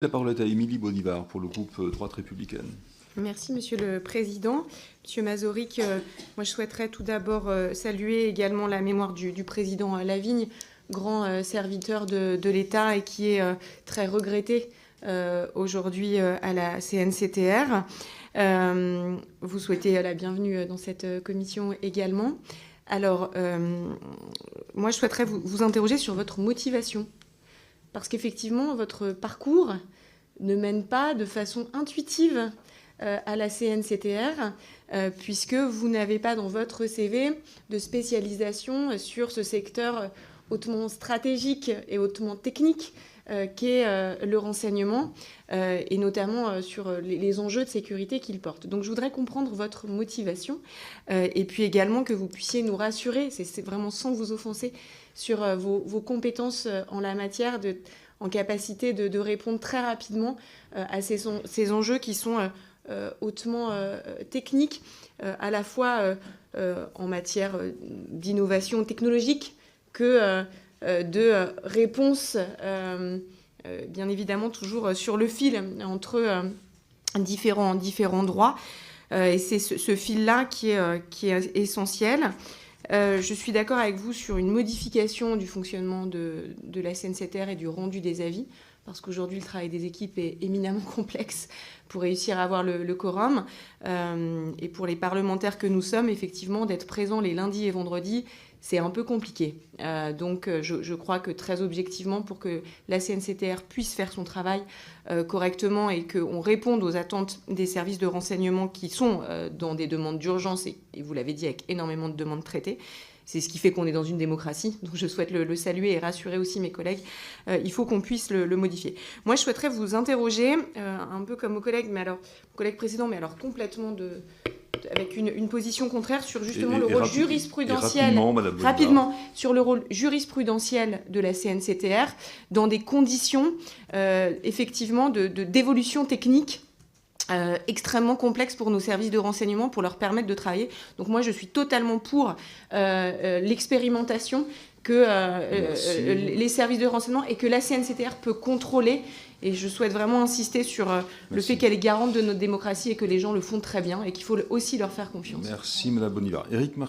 La parole est à Émilie Bonnivard pour le groupe Droite républicaine. Merci, Monsieur le Président. Monsieur Mazorik, moi je souhaiterais tout d'abord saluer également la mémoire du Président Lavigne, grand serviteur de l'État et qui est très regretté aujourd'hui à la CNCTR. Vous souhaitez la bienvenue dans cette commission également. Alors, moi je souhaiterais vous interroger sur votre motivation. Parce qu'effectivement, votre parcours ne mène pas de façon intuitive à la CNCTR, puisque vous n'avez pas dans votre CV de spécialisation sur ce secteur hautement stratégique et hautement technique qu'est le renseignement, et notamment sur les enjeux de sécurité qu'il porte. Donc je voudrais comprendre votre motivation, et puis également que vous puissiez nous rassurer, c'est vraiment sans vous offenser, sur vos compétences en la matière, en capacité de répondre très rapidement à ces enjeux qui sont hautement techniques, à la fois en matière d'innovation technologique que de réponse, bien évidemment toujours sur le fil entre différents droits. Et c'est ce fil-là qui est essentiel. Je suis d'accord avec vous sur une modification du fonctionnement de la CNCTR et du rendu des avis, parce qu'aujourd'hui, le travail des équipes est éminemment complexe pour réussir à avoir le quorum. Et pour les parlementaires que nous sommes, effectivement, d'être présents les lundis et vendredis, c'est un peu compliqué. Donc, je crois que très objectivement, pour que la CNCTR puisse faire son travail correctement et qu'on réponde aux attentes des services de renseignement qui sont dans des demandes d'urgence, et vous l'avez dit, avec énormément de demandes traitées, c'est ce qui fait qu'on est dans une démocratie. Donc je souhaite le saluer et rassurer aussi mes collègues. Il faut qu'on puisse le modifier. Moi, je souhaiterais vous interroger, un peu comme mon collègue précédent, mais alors complètement avec une position contraire sur justement le rôle jurisprudentiel, rapidement, sur le rôle jurisprudentiel de la CNCTR dans des conditions effectivement d'évolution technique extrêmement complexe pour nos services de renseignement, pour leur permettre de travailler. Donc moi, je suis totalement pour l'expérimentation que les services de renseignement et que la CNCTR peut contrôler. Et je souhaite vraiment insister sur le fait qu'elle est garante de notre démocratie et que les gens le font très bien et qu'il faut aussi leur faire confiance. Merci, Madame Bonnivard. Éric Marquet.